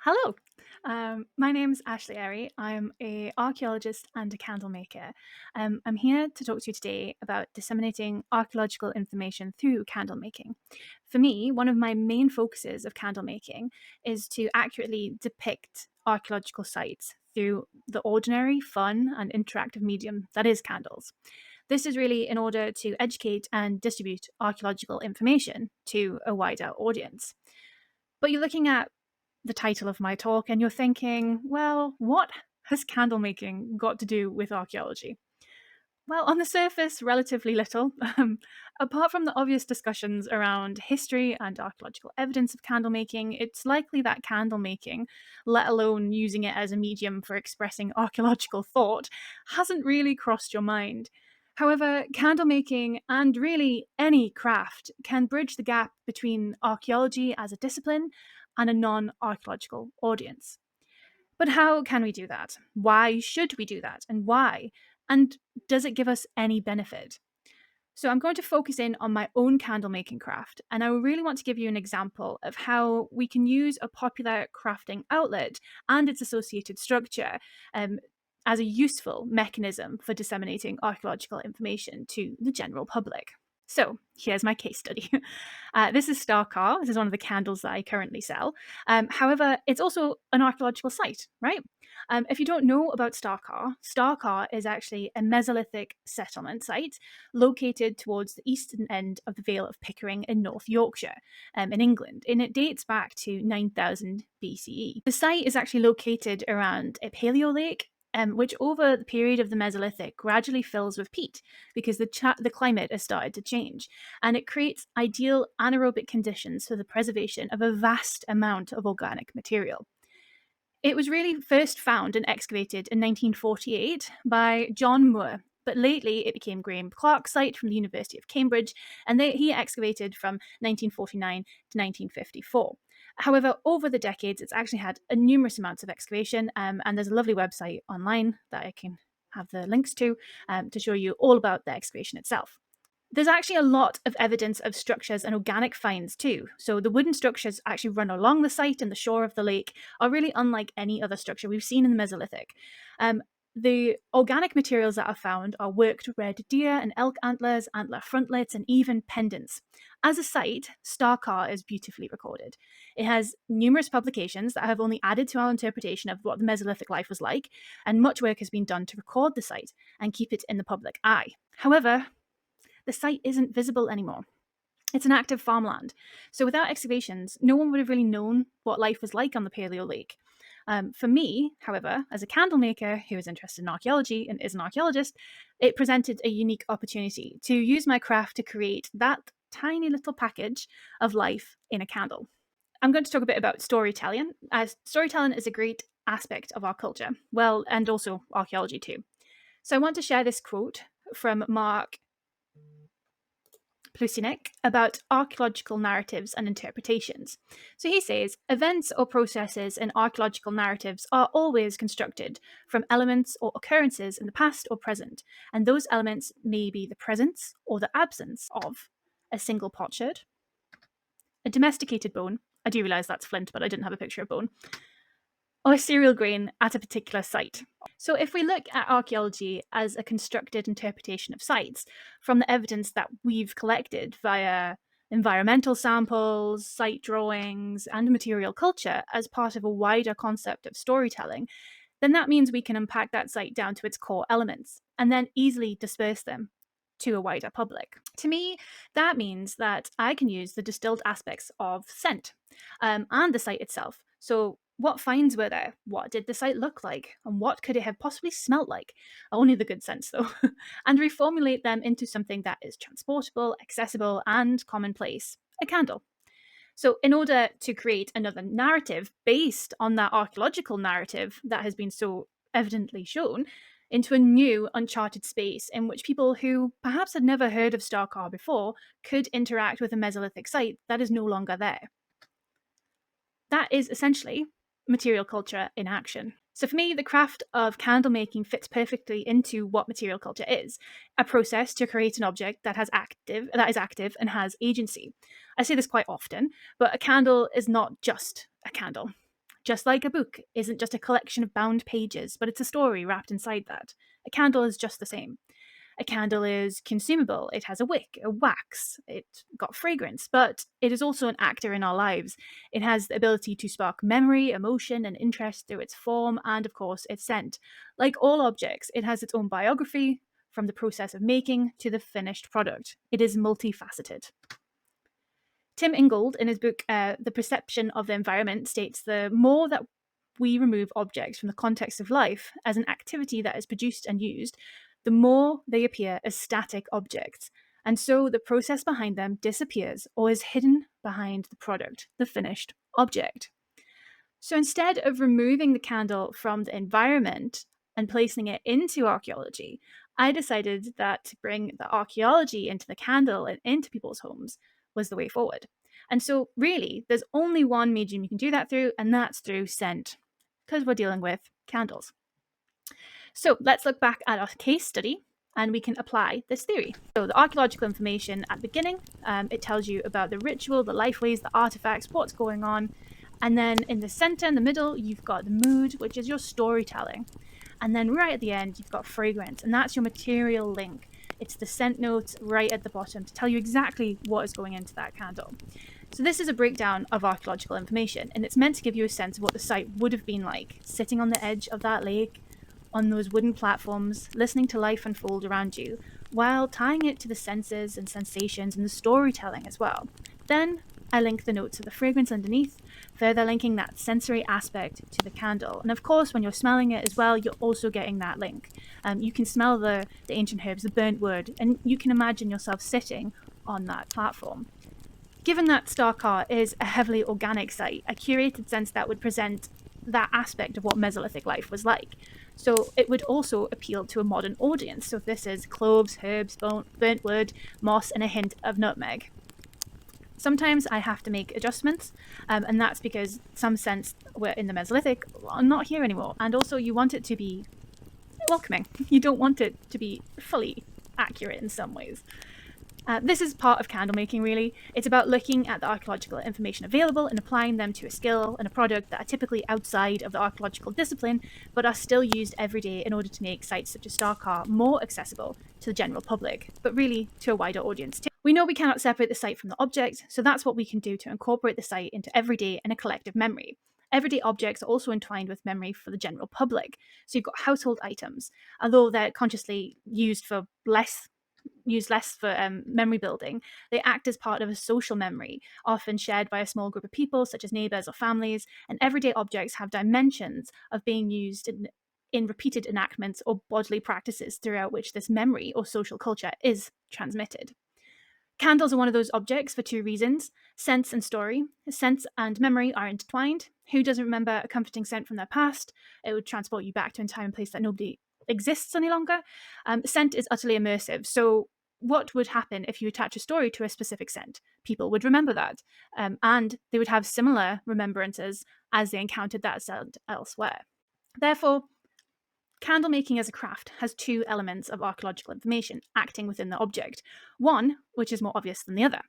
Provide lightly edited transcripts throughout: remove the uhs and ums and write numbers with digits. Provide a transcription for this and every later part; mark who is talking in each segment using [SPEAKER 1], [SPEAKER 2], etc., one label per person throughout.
[SPEAKER 1] Hello, my name's Ashleigh Airey. I'm a archaeologist and a candle maker. I'm here to talk to you today about disseminating archaeological information through candle making. For me, one of my main focuses of candle making is to accurately depict archaeological sites through the ordinary, fun, and interactive medium that is candles. This is really in order to educate and distribute archaeological information to a wider audience. But you're looking at the title of my talk and you're thinking, well, what has candle making got to do with archaeology? Well, on the surface, relatively little. Apart from the obvious discussions around history and archaeological evidence of candle making, it's likely that candle making, let alone using it as a medium for expressing archaeological thought, hasn't really crossed your mind. However, candle making and really any craft can bridge the gap between archaeology as a discipline and a non archaeological audience. But how can we do that? Why should we do that? And why? And does it give us any benefit? So I'm going to focus in on my own candle making craft, and I really want to give you an example of how we can use a popular crafting outlet and its associated structure as a useful mechanism for disseminating archaeological information to the general public. So here's my case study. This is Starcar. This is one of the candles that I currently sell. However, it's also an archaeological site, right? If you don't know about Starcar, Starcar is actually a Mesolithic settlement site located towards the eastern end of the Vale of Pickering in North Yorkshire, in England, and it dates back to 9000 BCE. The site is actually located around a paleo lake, which over the period of the Mesolithic gradually fills with peat because the climate has started to change, and it creates ideal anaerobic conditions for the preservation of a vast amount of organic material. It was really first found and excavated in 1948 by John Moore, but lately it became Graham Clark's site from the University of Cambridge, and he excavated from 1949 to 1954. However, over the decades, it's actually had a numerous amounts of excavation, and there's a lovely website online that I can have the links to show you all about the excavation itself. There's actually a lot of evidence of structures and organic finds too. So the wooden structures actually run along the site and the shore of the lake are really unlike any other structure we've seen in the Mesolithic. The organic materials that are found are worked red deer and elk antlers, antler frontlets, and even pendants. As a site, Starcar is beautifully recorded. It has numerous publications that have only added to our interpretation of what the Mesolithic life was like, and much work has been done to record the site and keep it in the public eye. However, the site isn't visible anymore. It's an active farmland. So without excavations, no one would have really known what life was like on the Paleo Lake. For me, however, as a candle maker who is interested in archaeology and is an archaeologist, it presented a unique opportunity to use my craft to create that tiny little package of life in a candle. I'm going to talk a bit about storytelling, as storytelling is a great aspect of our culture, well, and also archaeology too. So I want to share this quote from Mark Plusinek about archaeological narratives and interpretations. So he says, events or processes in archaeological narratives are always constructed from elements or occurrences in the past or present, and those elements may be the presence or the absence of a single potsherd, a domesticated bone. I do realise that's flint, but I didn't have a picture of bone, or a cereal grain at a particular site. So, if we look at archaeology as a constructed interpretation of sites from the evidence that we've collected via environmental samples, site drawings, and material culture as part of a wider concept of storytelling, then that means we can unpack that site down to its core elements and then easily disperse them to a wider public. To me, that means that I can use the distilled aspects of scent and the site itself. So, what finds were there? What did the site look like? And what could it have possibly smelt like? Only the good sense, though. And reformulate them into something that is transportable, accessible, and commonplace, a candle. So, in order to create another narrative based on that archaeological narrative that has been so evidently shown, into a new, uncharted space in which people who perhaps had never heard of Starcar before could interact with a Mesolithic site that is no longer there. That is essentially material culture in action. So for me, the craft of candle making fits perfectly into what material culture is, a process to create an object that is active and has agency. I say this quite often, but a candle is not just a candle. Just like a book isn't just a collection of bound pages, but it's a story wrapped inside that. A candle is just the same. A candle is consumable. It has a wick, a wax, it's got fragrance, but it is also an actor in our lives. It has the ability to spark memory, emotion, and interest through its form and, of course, its scent. Like all objects, it has its own biography, from the process of making to the finished product. It is multifaceted. Tim Ingold, in his book The Perception of the Environment, states the more that we remove objects from the context of life as an activity that is produced and used, the more they appear as static objects. And so the process behind them disappears or is hidden behind the product, the finished object. So instead of removing the candle from the environment and placing it into archaeology, I decided that to bring the archaeology into the candle and into people's homes was the way forward. And so, really, there's only one medium you can do that through, and that's through scent, because we're dealing with candles. So, let's look back at our case study and we can apply this theory. So, the archaeological information at the beginning, it tells you about the ritual, the lifeways, the artifacts, what's going on. And then in the center, in the middle, you've got the mood, which is your storytelling. And then right at the end, you've got fragrance, and that's your material link. It's the scent notes right at the bottom to tell you exactly what is going into that candle. So this is a breakdown of archaeological information, and it's meant to give you a sense of what the site would have been like, sitting on the edge of that lake, on those wooden platforms, listening to life unfold around you, while tying it to the senses and sensations and the storytelling as well. Then I link the notes of the fragrance underneath, further linking that sensory aspect to the candle. And of course, when you're smelling it as well, you're also getting that link. You can smell the ancient herbs, the burnt wood, and you can imagine yourself sitting on that platform. Given that Starcar is a heavily organic site, a curated sense that would present that aspect of what Mesolithic life was like. So it would also appeal to a modern audience. So this is cloves, herbs, burnt wood, moss, and a hint of nutmeg. Sometimes I have to make adjustments, and that's because some scents were in the Mesolithic are not here anymore. And also you want it to be welcoming. You don't want it to be fully accurate in some ways. This is part of candle making, really. It's about looking at the archaeological information available and applying them to a skill and a product that are typically outside of the archaeological discipline, but are still used every day in order to make sites such as Starcar more accessible to the general public, but really to a wider audience too. We know we cannot separate the site from the object, so that's what we can do to incorporate the site into everyday and a collective memory. Everyday objects are also entwined with memory for the general public. So you've got household items, although they're consciously used less for memory building, they act as part of a social memory, often shared by a small group of people, such as neighbours or families, and everyday objects have dimensions of being used in repeated enactments or bodily practices throughout which this memory or social culture is transmitted. Candles are one of those objects for two reasons: sense and story. Sense and memory are intertwined. Who doesn't remember a comforting scent from their past? It would transport you back to a time and place that nobody exists any longer. Scent is utterly immersive. So what would happen if you attach a story to a specific scent? People would remember that, and they would have similar remembrances as they encountered that scent elsewhere. Therefore, candle making as a craft has two elements of archaeological information acting within the object. One, which is more obvious than the other: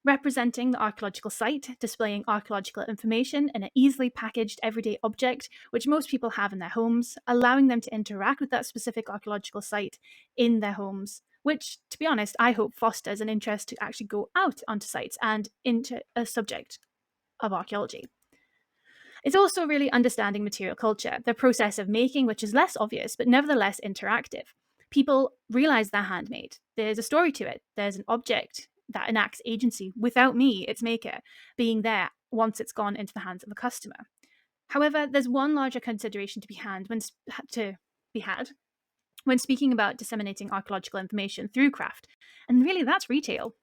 [SPEAKER 1] representing the archaeological site, displaying archaeological information in an easily packaged everyday object, which most people have in their homes, allowing them to interact with that specific archaeological site in their homes, which, to be honest, I hope fosters an interest to actually go out onto sites and into a subject of archaeology. It's also really understanding material culture, the process of making, which is less obvious, but nevertheless interactive. People realize they're handmade. There's a story to it. There's an object that enacts agency without me, its maker, being there once it's gone into the hands of a customer. However, there's one larger consideration to be had when speaking about disseminating archaeological information through craft, and really that's retail.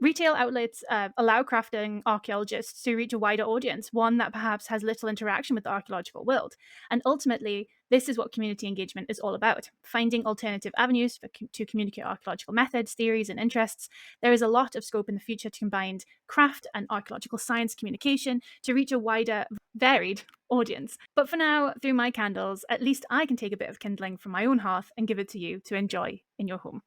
[SPEAKER 1] Retail outlets allow crafting archaeologists to reach a wider audience, one that perhaps has little interaction with the archaeological world. And ultimately, this is what community engagement is all about: finding alternative avenues to communicate archaeological methods, theories, and interests. There is a lot of scope in the future to combine craft and archaeological science communication to reach a wider, varied audience. But for now, through my candles, at least I can take a bit of kindling from my own hearth and give it to you to enjoy in your home.